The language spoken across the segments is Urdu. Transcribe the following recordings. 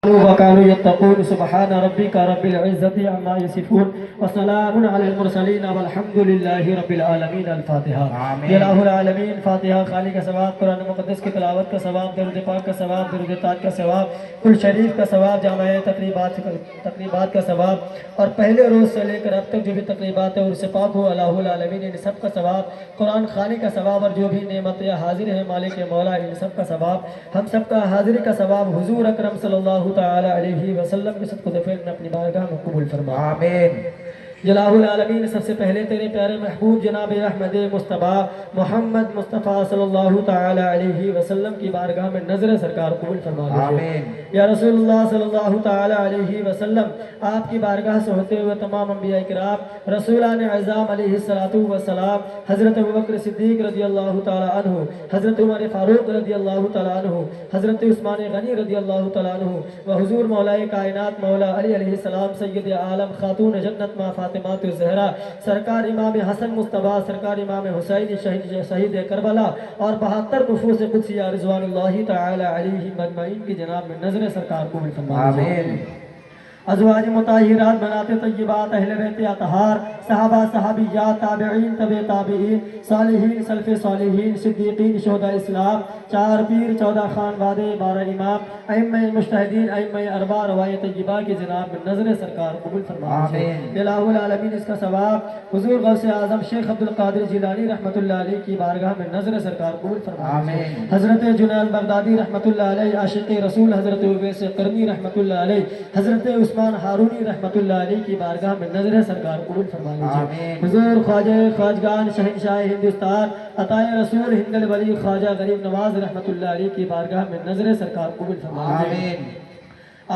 وكانوا يتقون سبحان ربك رب العزة عما يصفون وسلام على المرسلين والحمد لله رب العالمین۔ الفاتحہ۔ یا الہ العالمین فاتحہ۔ خالی کا ثواب، قرآن مقدس کی تلاوت کا ثواب، درود پاک کا ثواب، درود تاج کا ثواب، کل شریف کا ثواب، جامع تقریبات کا ثواب، اور پہلے روز سے لے کر اب تک جو بھی تقریبات ہے ان سے پاک ہو الہ العالمین، ان سب کا ثواب، قرآن خوانی کا ثواب، اور جو بھی نعمتیں حاضر ہیں مالک مولا ان سب کا ثواب، ہم سب کا حاضری کا ثواب حضور اکرم صلی اللہ تعالی علیہ وسلم کے صدقہ دفعہ میں اپنی بارگاہ میں قبول فرما۔ آمین۔ الہ العالمین، سب سے پہلے تیرے پیارے محبوب جناب احمد مصطفیٰ محمد مصطفیٰ صلی اللہ تعالی علیہ وسلم کی بارگاہ میں نظر سرکار قبول فرما لیجیے۔ یا رسول اللہ صلی اللہ تعالی علیہ وسلم، آپ کی بارگاہ سے ہوتے ہوئے تمام انبیاء کرام، رسولان اعظام علیہ السلام، حضرت ابوبکر صدیق رضی اللہ تعالی عنہ، حضرت عمر فاروق رضی اللہ تعالی عنہ، حضرت عثمان غنی رضی اللہ تعالی عنہ، و حضور مولا کائنات مولا علی علیہ السلام، سید عالم، خاتون جنت ما فاطمہ الزہرا، سرکار امام حسن مصطفیٰ، سرکار امام حسین شہید کربلا، اور 72 نفوس قدسیہ رضوان اللہ تعالی علیہ مجمعین کی جناب میں نظر سرکار قبول فرما۔ آمین۔ ازواج مطہرات، بنات طیبات، اہل بیت اطہار، صحابہ صحابیات، تابعین تبع تابعین، صالحین سلف صالحین، صدیقین شہداء اسلام، 4 پیر 14 خان وادے 12 امام، ائمہ مجتہدین، ائمہ اربعہ روایت طیبہ کی جناب میں نظر سرکار قبول فرما۔ آمین۔ الہ العالمین، اس کا ثواب حضور غوث اعظم شیخ عبد القادر جیلانی رحمۃ اللہ علیہ کی بارگاہ میں نظر سرکار قبول فرما۔ آمین۔ حضرت جنید بغدادی رحمۃ اللہ علیہ، عاشق رسول حضرت اویس قرنی رحمۃ اللہ علیہ، حضرت عثمان ہارونی رحمۃ اللہ علیہ کی بارگاہ میں نظر سرکار قبول فرما لیجیے۔ حضور خواجہ خواجگان شہنشاہ ہندوستان عطائے رسول ہند الولی خواجہ غریب نواز رحمۃ اللہ علیہ کی بارگاہ میں نظر سرکار قبول فرما لیجیے۔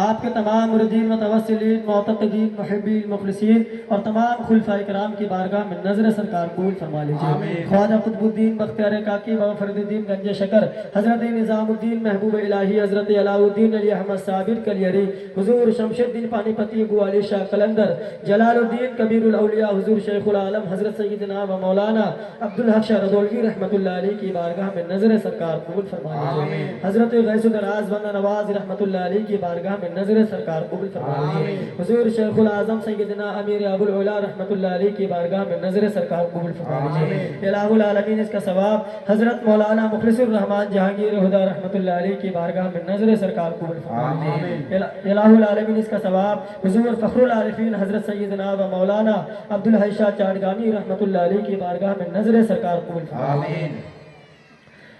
آپ کے تمام مردین متوسلین معتقدین محبین مخلصین اور تمام خلفاء کرام کی بارگاہ میں نظر سرکار قبول فرما لیجیے۔ خواجہ قطب الدین بختیار کاکی و فرد الدین گنج شکر، حضرت نظام الدین محبوب الہی، حضرت علاء الدین علی احمد صابر کلیری، حضور شمشید الدین پانی پتی ابو علی شاہ قلندر، جلال الدین کبیر الاولیاء، حضور شیخ العالم حضرت سیدنا و مولانا عبدالحق شاہ رضولوی رحمۃ اللہ علیہ کی بارگاہ میں نظر سرکار قبول فرما لیجیے۔ حضرت غیث الدراز بندہ نواز رحمۃ اللہ علیہ کی بارگاہ میں نظر سرکار قبول فرما لیجیے۔ حضور شیخ العظم سیدنا امیر ابو العلا رحمۃ اللہ علیہ کی بارگاہ میں نظر سرکار قبول فرما لیجیے۔ الہ العالمین، اس کا ثواب حضرت مولانا مخلص الرحمان جہانگیر ہدا رحمۃ اللہ علیہ کی بارگاہ میں نظر سرکار قبول فرما لیجیے۔ الہ العالمین، اس کا ثواب حضور فخر العارفین حضرت سیدنا و مولانا عبدالحی شاہ چاڑگانی رحمۃ اللہ علیہ کی بارگاہ میں نظر سرکار قبول فرما لیجیے۔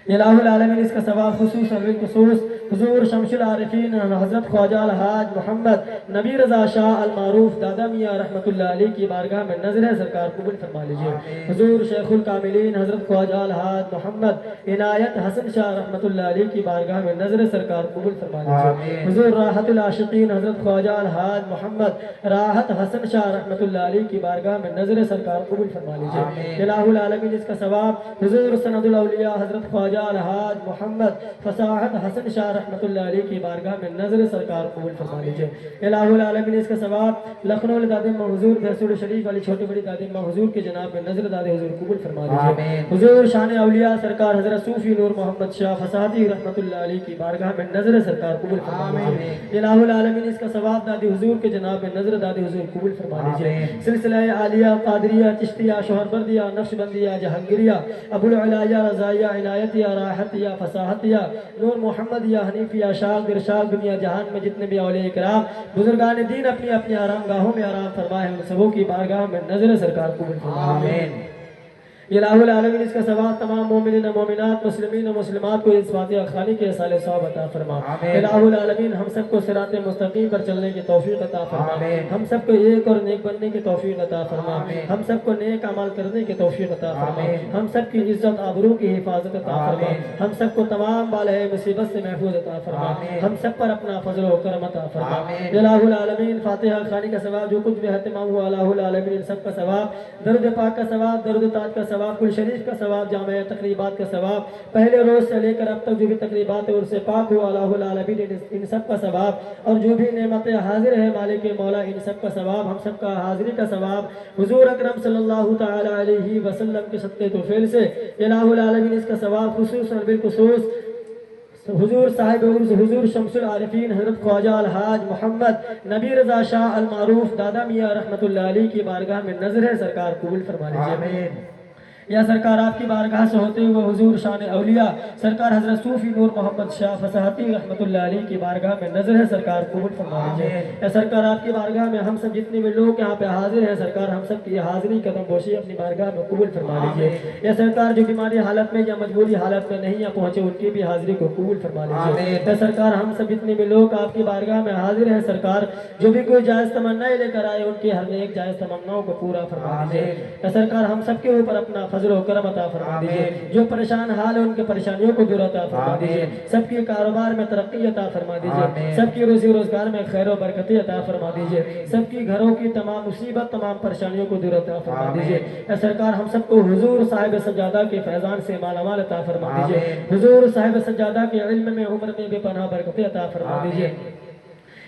الہ العالمین، اس کا ثواب خصوصاً بالخصوص حضور شمس العارفین حضرت خواجہ الحاج محمد نبی رضا شاہ المعروف دادا میاں رحمۃ اللہ علیہ کی بارگاہ میں نظر سرکار قبول فرما لیجیے۔ حضور شیخ الکاملین حضرت خواجہ الحاج محمد عنایت حسن شاہ رحمۃ اللہ علیہ کی بارگاہ میں نظر سرکار قبول فرما لیجیے۔ حضور راحت العاشقین حضرت خواجہ الحاج محمد راحت حسن شاہ رحمۃ اللہ علیہ کی بارگاہ میں نظر سرکار قبول فرما لیجیے۔ الہ العالمین، اس کا ثواب حضور سند الاولیاء حضرت خواجہ الحاج محمد فصاحت حسن شاہ رحمۃ اللہ علیہ کی بارگاہ میں نظر سرکار قبول فرما لیجیے۔ الہ العالمین، اس کا ثواب لکھنؤ دادمہ حضور بحسول شریف علی چھوٹی بڑی دادمہ حضور کے جناب میں نظر داد حضور قبول فرما لیجیے۔ حضور شان اولیاء سرکار حضرت صوفی نور محمد شاہ فسادی رحمۃ اللہ علیہ کی بارگاہ میں نظر سرکار قبول فرما لیجیے۔ الہ العالمین، اس کا ثواب داد حضور کے جناب میں نظر داد حضور قبول فرما لیجیے۔ سلسلہ عالیہ قادریہ چشتیہ شوہربردیہ نقشبندیہ جہانگیریہ ابو العلاء رضائیہ عنایتیہ راحتیہ فصاحتیہ نور محمدیہ حنیفیہ شاذ ارشاد دنیا جہان میں جتنے بھی اولیاء کرام بزرگان دین اپنی اپنی آرام گاہوں میں آرام فرمائے، ان سبوں کی بارگاہ میں نظر سرکار قبول فرمائے۔ آمین۔ الہ العالمین، اس کا ثواب تمام مومنین و مومنات مسلمین و مسلمات کو اس فاتحہ خوانی کے سال ثواب عطا فرما۔ الہ العالمین، ہم سب کو صراط مستقیم پر چلنے کی توفیق عطا فرما، ہم سب کو ایک اور نیک بننے کی توفیق عطا فرما، ہم سب کو نیک اعمال کرنے کی توفیق عطا فرما، ہم سب کی عزت آبرو کی حفاظت عطا فرما، ہم سب کو تمام بالائے مصیبت سے محفوظ عطا فرما، ہم سب پر اپنا فضل و کرم عطا فرما۔ الہ العالمین، فاتحہ خوانی کا ثواب جو کچھ بھی اہتمام ہوا الہ العالمین ان سب کا ثواب، درود پاک کا ثواب، درود تاج کا ثواب، کل شریف کا ثواب، جامع تقریبات کا ثواب، پہلے روز سے لے کر اب تک جو بھی تقریبات ہیں ان سے پاک ہو الہ العالمین ان سب کا ثواب، اور جو بھی نعمتیں حاضر ہے مالک مولا ان سب کا ثواب، ہم سب کا حاضری کا ثواب حضور اکرم صلی اللہ تعالی علیہ وسلم کے صدقے توفیل سے الہ العالمین اس کا ثواب خصوصاً بالخصوص حضور صاحب عرض حضور شمس العارفین حضرت خواجہ الحاج محمد نبی رضا شاہ المعروف دادا میاں رحمت اللہ علیہ کی بارگاہ میں نظر ہے، سرکار قبول فرما لیجیے۔ یا سرکار آپ کی بارگاہ سے ہوتے ہوئے حضور شان اولیاء سرکار حضرت صوفی نور محمد شاہ فصاحتی رحمت اللہ علیہ کی بارگاہ میں نظر ہے، سرکار قبول فرما لیجیے۔ یا سرکار آپ کی بارگاہ میں ہم سب جتنے بھی لوگ یہاں پہ حاضر ہیں، سرکار ہم سب کی حاضری قدم بوشی اپنی بارگاہ میں قبول فرما لیجیے۔ یا سرکار جو بیماری حالت میں یا مجبوری حالت میں نہیں پہنچے، ان کی بھی حاضری کو قبول فرما لیجیے۔ یا سرکار ہم سب جتنے بھی لوگ آپ کی بارگاہ میں حاضر ہیں، سرکار جو بھی کوئی جائز تمنائیں لے کر آئے، ان کی ہر ایک جائز تمناؤں کو پورا فرما لیجیے۔ یا سرکار ہم سب کے اوپر اپنا فضل و کرم عطا فرما دیجیے، جو پریشان حال ہے ان کے پریشانیوں کو دور عطا فرما دیجیے، سب کے کاروبار میں ترقی عطا فرما دیجیے، سب کی روزی روزگار میں خیر و برکت عطا فرما دیجیے، سب کی گھروں کی تمام مصیبت تمام پریشانیوں کو دور عطا فرما دیجیے۔ اے سرکار ہم سب کو حضور صاحب سجادہ کے فیضان سے مالا مال عطا فرما دیجیے، حضور صاحب سجادہ کے علم میں عمر میں بے پناہ برکت عطا فرما دیجیے۔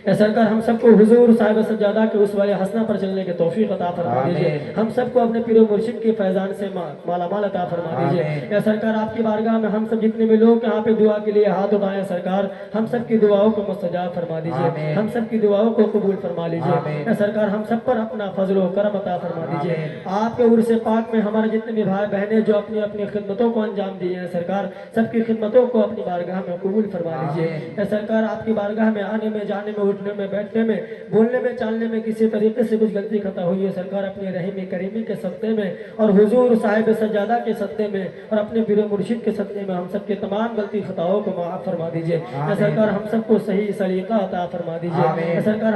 اے سرکار ہم سب کو حضور صاحب سجادہ کے اسوہ حسنہ پر چلنے کے توفیق عطا فرما دیجیے، ہم سب کو اپنے پیر و مرشد کے فیضان سے مالا مال عطا فرما دیجیے۔ اے سرکار آپ کی بارگاہ میں ہم سب جتنے بھی لوگ یہاں پہ دعا کے لیے ہاتھ اٹھائیں، سرکار ہم سب کی دعاؤں کو مستجاب فرما دیجیے، ہم سب کی دعاؤں کو قبول فرما لیجیے۔ اے سرکار ہم سب پر اپنا فضل و کرم عطا فرما دیجیے۔ آپ کے عرص پاک میں ہمارے جتنے بھی بھائی بہنیں جو اپنی اپنی خدمتوں کو انجام دیے ہیں، سرکار سب کی خدمتوں کو اپنی بارگاہ میں قبول فرما لیجیے۔ اے سرکار آپ کی بارگاہ میں آنے میں جانے میں اٹھنے میں بیٹھنے میں بولنے میں چالنے میں کسی طریقے سے کچھ غلطی خطا ہوئی ہے، سرکار اپنے رحیم کریمی کے صدقے میں اور حضور صاحب سجادہ کے صدقے میں اور اپنے پیر و مرشد کے صدقے میں ہم سب کے تمام غلطی خطاؤں کو معاف فرما دیجیے۔ اے سرکار ہم سب کو صحیح سلیقہ عطا فرما دیجیے۔ اے سرکار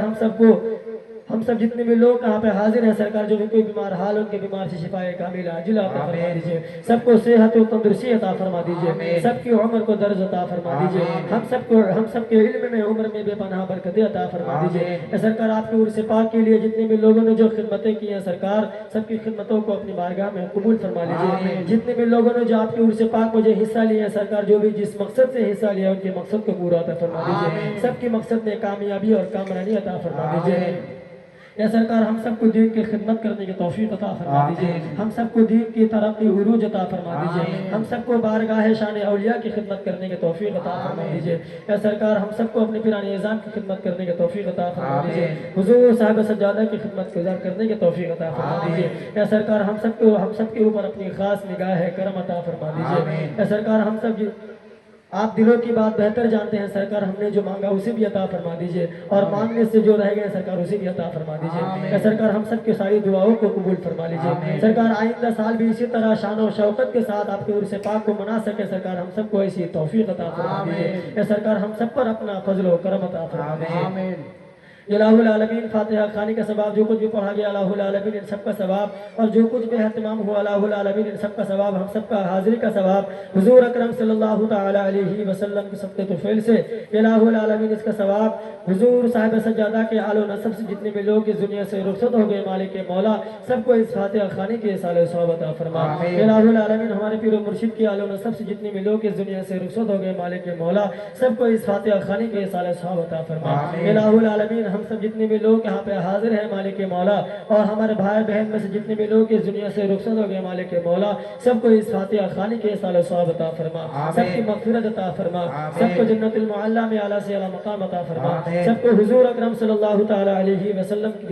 ہم سب جتنے بھی لوگ یہاں پہ حاضر ہیں، سرکار جو بھی کوئی بیمار حال ان کے بیمار سے شفائے کامل عاجلہ عطا فرما دیجیے، سب کو صحت و تندرستی عطا فرما دیجیے، سب کی عمر کو درز عطا فرما دیجیے، ہم سب کے علم میں عمر میں بے پناہ برکتیں عطا فرما دیجیے۔ اے سرکار آپ کے عرص پاک کے لیے جتنے بھی لوگوں نے جو خدمتیں کی ہیں، سرکار سب کی خدمتوں کو اپنی بارگاہ میں قبول فرما لیجیے۔ جتنے بھی لوگوں نے جو آپ کے عرص پاک میں جو حصہ لیا ہے، سرکار جو بھی جس مقصد سے حصہ لیا ان کے مقصد کو پورا عطا فرما دیجیے، سب کی مقصد میں کامیابی اور کامرانی عطا فرما دیجیے۔ یا سرکار ہم سب کو دین کی خدمت کرنے کی توفیق عطا فرما دیجیے، ہم سب کو دین کی ترقی عروج عطا فرما دیجیے، ہم سب کو بارگاہ شان اولیاء کی خدمت کرنے کی توفیق عطا فرما دیجیے۔ یا سرکار ہم سب کو اپنے پیران اعظام کی خدمت کرنے کی توفیق عطا فرما دیجیے، حضور صاحب سجادہ کی خدمت گزار کرنے کی توفیق عطا فرما دیجیے۔ یا سرکار ہم سب کے اوپر اپنی خاص نگاہ کرم عطا فرما دیجیے۔ یا سرکار ہم سب آپ دلوں کی بات بہتر جانتے ہیں، سرکار ہم نے جو مانگا اسے بھی عطا فرما دیجیے اور مانگنے سے جو رہ گئے سرکار اسے بھی عطا فرما دیجیے۔ اے سرکار ہم سب کی ساری دعاؤں کو قبول فرما لیجیے۔ سرکار آئندہ سال بھی اسی طرح شان و شوکت کے ساتھ آپ کے عرص پاک کو منا سکے، سرکار ہم سب کو ایسی توفیق عطا فرما دیجیے۔ اے سرکار ہم سب پر اپنا فضل و کرم عطا فرما دیجیے۔ الہ العالمین فاتحہ خوانی کا ثواب جو کچھ بھی پڑھا گیا الہ العالمین ان سب کا ثواب، اور جو کچھ بھی اہتمام ہوا الہ العالمین ان سب کا ثواب، ہم سب کا حاضری کا ثواب حضور اکرم صلی اللہ تعالی علیہ وسلم کے صدقے طفیل سے الہ العالمین اس کا ثواب حضور صاحب سجادہ کے آل و نسب سے جتنے بھی لوگ اس دنیا سے رخصت ہو گئے، مالک مولا سب کو اس فاتحہ خوانی کے صالح ثواب عطا فرما۔ الہ العالمین ہمارے پیر و مرشد کے آل و نسب سے جتنے بھی لوگ اس دنیا سے رخصت ہو گئے، مالک مولا سب کو اس فاتحہ خوانی کے صالح ثواب عطا فرما۔ الہ العالمین ہم سب جتنے بھی لوگ یہاں پہ حاضر ہیں، مالک مولا اور ہمارے بھائی بہن میں سے جتنے بھی لوگ اس دنیا سے رخصت ہو گئے، مالک مولا سب کو اس فاتحہ خوانی کے صالح ثواب عطا فرما، سب کی مغفرت عطا فرما، سب کو جنت المعلی میں اعلیٰ سے اعلیٰ مقام عطا فرما، سب کو حضور اکرم صلی اللہ تعالی علیہ وسلم کی